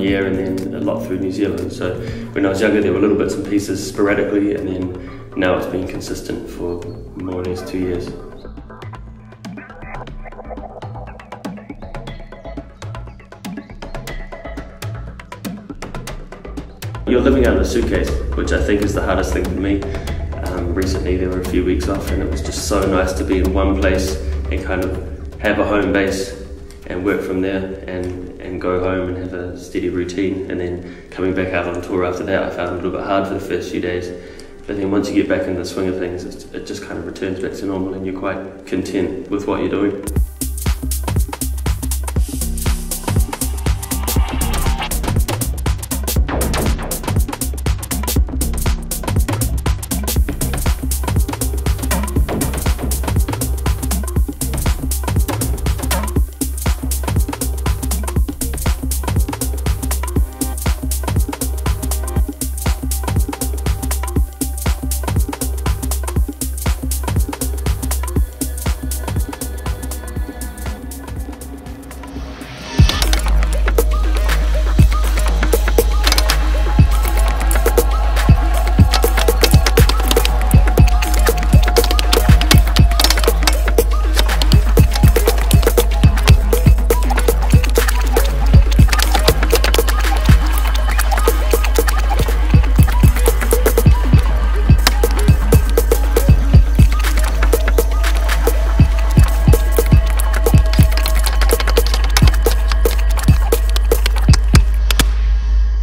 1 year and then a lot through New Zealand. So when I was younger there were little bits and pieces sporadically, and then now it's been consistent for more or less 2 years. You're living out of a suitcase, which I think is the hardest thing for me. Recently there were a few weeks off and it was just so nice to be in one place and kind of have a home base and work from there and go home and have a steady routine. And then coming back out on tour after that I found it a little bit hard for the first few days. But then once you get back in the swing of things, it just kind of returns back to normal and you're quite content with what you're doing.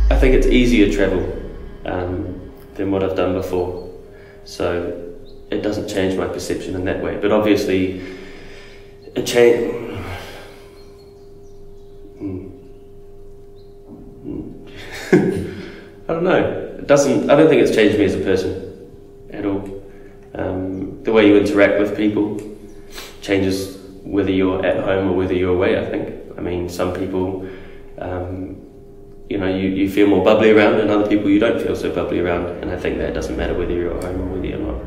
I think it's easier travel than what I've done before, so it doesn't change my perception in that way. But obviously, it changed. I don't know. It doesn't. I don't think it's changed me as a person at all. The way you interact with people changes whether you're at home or whether you're away. I think. I mean, some people. You know, you feel more bubbly around, and other people you don't feel so bubbly around, and I think that doesn't matter whether you're at home or whether you're not.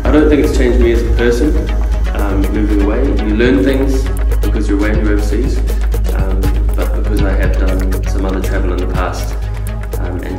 I don't think it's changed me as a person, moving away. You learn things because you're away and you're overseas, but because I have done some other travel in the past, and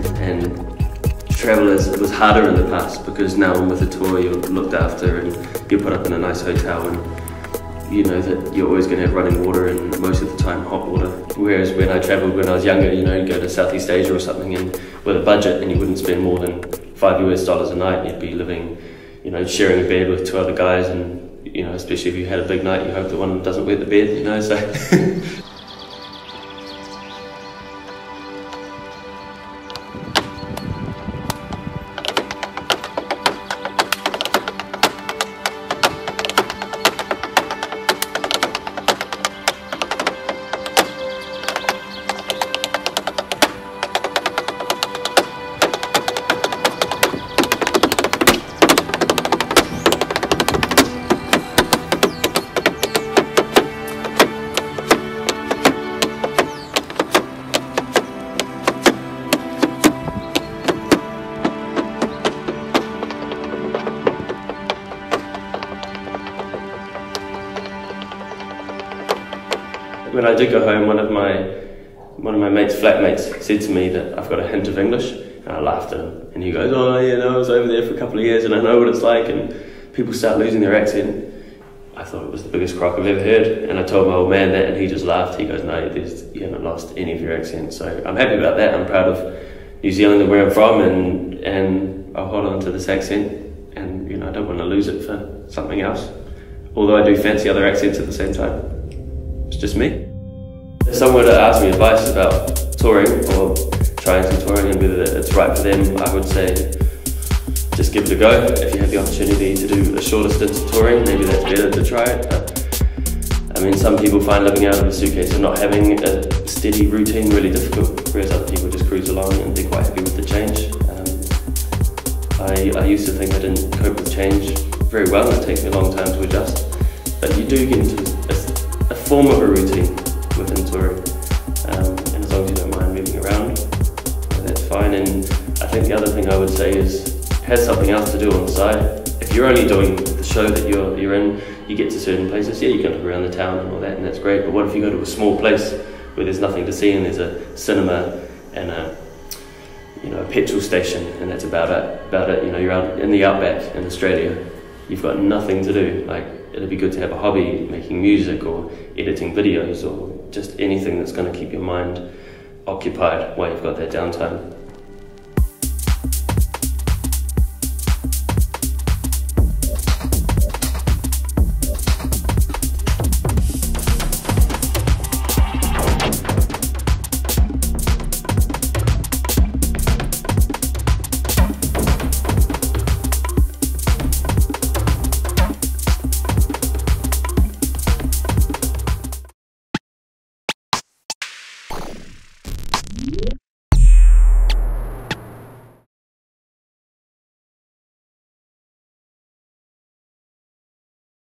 travel it was harder in the past because now with a tour you're looked after and you're put up in a nice hotel and you know that you're always going to have running water and most of the time hot water. Whereas when I travelled when I was younger, you know, you'd go to Southeast Asia or something and with a budget and you wouldn't spend more than $5 a night, you'd be living, you know, sharing a bed with 2 other guys, and you know, especially if you had a big night, you hope that one doesn't wet the bed, you know, so. When I did go home, one of my mate's flatmates said to me that I've got a hint of English, and I laughed at him. And he goes, "Oh, yeah, no, I was over there for a couple of years, and I know what it's like." And people start losing their accent. I thought it was the biggest crock I've ever heard, and I told my old man that, and he just laughed. He goes, no, you haven't lost any of your accent. So I'm happy about that. I'm proud of New Zealand and where I'm from, and I'll hold on to this accent, and I don't want to lose it for something else. Although I do fancy other accents at the same time. It's just me. If someone were to ask me advice about touring or trying to touring and whether it's right for them, I would say just give it a go. If you have the opportunity to do a shorter stint of touring, maybe that's better to try it. But, I mean, some people find living out of a suitcase and not having a steady routine really difficult, whereas other people just cruise along and they're quite happy with the change. I used to think I didn't cope with change very well, and it takes me a long time to adjust. But you do get into a form of a routine within touring, and as long as you don't mind moving around, that's fine. And I think the other thing I would say is have something else to do on the side. If you're only doing the show that you're in, you get to certain places, yeah, you can look around the town and all that, and that's great, but what if you go to a small place where there's nothing to see and there's a cinema and a petrol station, and that's about it. You're out in the outback in Australia, you've got nothing to do. Like, it'd be good to have a hobby, making music or editing videos or just anything that's going to keep your mind occupied while you've got that downtime.